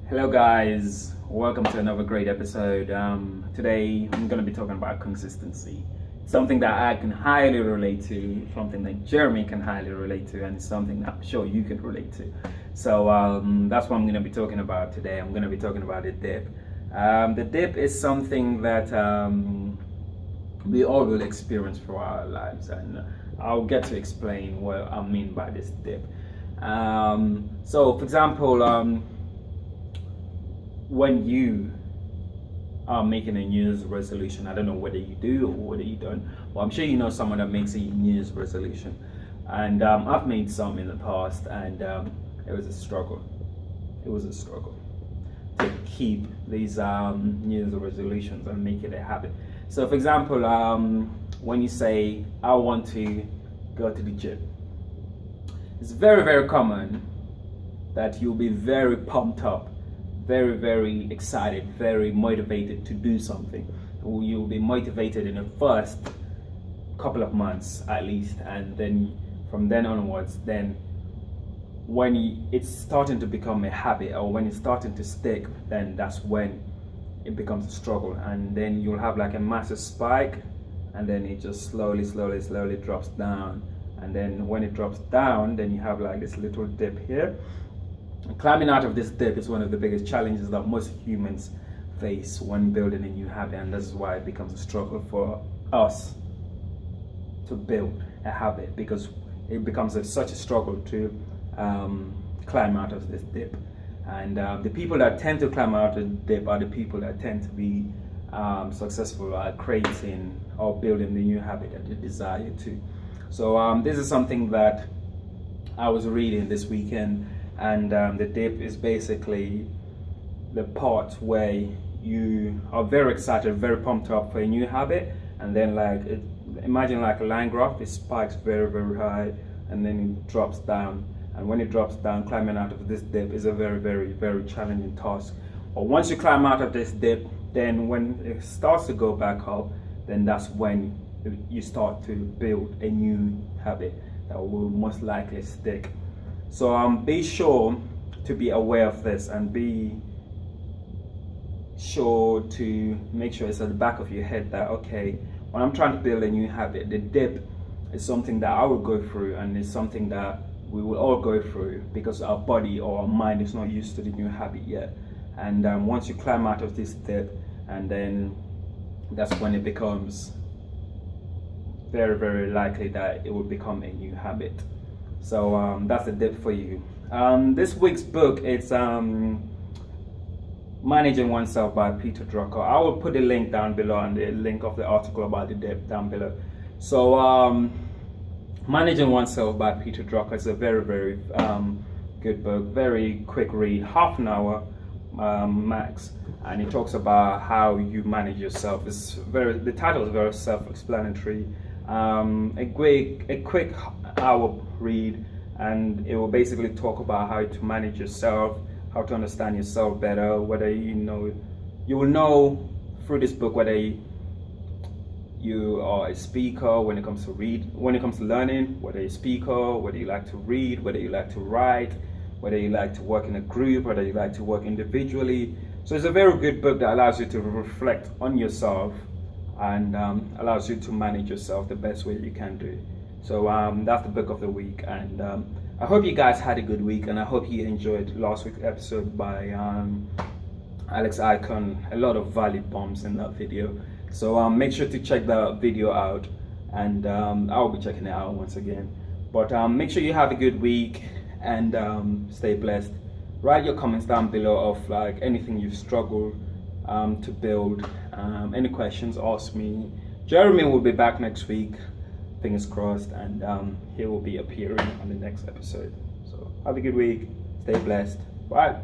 Hello guys, welcome to another great episode. Today I'm going to be talking about consistency. Something that I can highly relate to, something that Jeremy can highly relate to, and it's something that I'm sure you can relate to. So that's what I'm going to be talking about today. I'm going to be talking about the dip. The dip is something that we all will experience through our lives, and I'll get to explain what I mean by this dip. So for example, when you are making a New Year's resolution, I don't know whether you do or whether you don't, but I'm sure you know someone that makes a New Year's resolution. And I've made some in the past, and it was a struggle. It was a struggle to keep these New Year's resolutions and make it a habit. So, for example, when you say, I want to go to the gym, it's very, very common that you'll be very pumped up, very, very excited, very motivated to do something. You'll be motivated in the first couple of months at least, and then from then onwards, then when it's starting to become a habit or when it's starting to stick, then that's when it becomes a struggle, and then you'll have like a massive spike, and then it just slowly drops down, and then when it drops down, then you have like this little dip here. Climbing out of this dip is one of the biggest challenges that most humans face when building a new habit, and this is why it becomes a struggle for us to build a habit, because it becomes such a struggle to climb out of this dip. And the people that tend to climb out of the dip are the people that tend to be successful at creating or building the new habit that they desire to. So this is something that I was reading this weekend. And the dip is basically the part where you are very excited, very pumped up for a new habit, and then imagine like a line graph, it spikes very, very high, and then it drops down. And when it drops down, climbing out of this dip is a very, very, very challenging task. But once you climb out of this dip, then when it starts to go back up, then that's when you start to build a new habit that will most likely stick. So be sure to be aware of this, and be sure to make sure it's at the back of your head that, okay, when I'm trying to build a new habit, the dip is something that I will go through, and it's something that we will all go through because our body or our mind is not used to the new habit yet. And once you climb out of this dip, and then that's when it becomes very, very likely that it will become a new habit. So that's the dip for you. This week's book, it's Managing Oneself by Peter Drucker. I will put the link down below, and the link of the article about the dip down below. So Managing Oneself by Peter Drucker is a very, very good book, very quick read, half an hour max, and it talks about how you manage yourself. The title is very self-explanatory. A quick hour read, and it will basically talk about how to manage yourself, how to understand yourself better, whether you will know through this book whether you are a speaker when it comes to learning, whether you're a speaker, whether you like to read, whether you like to write, whether you like to work in a group, whether you like to work individually. So it's a very good book that allows you to reflect on yourself, and allows you to manage yourself the best way you can do. So that's the book of the week, and I hope you guys had a good week, and I hope you enjoyed last week's episode by Alex Icon. A lot of valid bombs in that video, so make sure to check that video out, and I'll be checking it out once again. But make sure you have a good week, and stay blessed. Write your comments down below of like anything you've struggled to build. Any questions, ask me. Jeremy will be back next week, fingers crossed, and he will be appearing on the next episode. So have a good week, stay blessed, bye.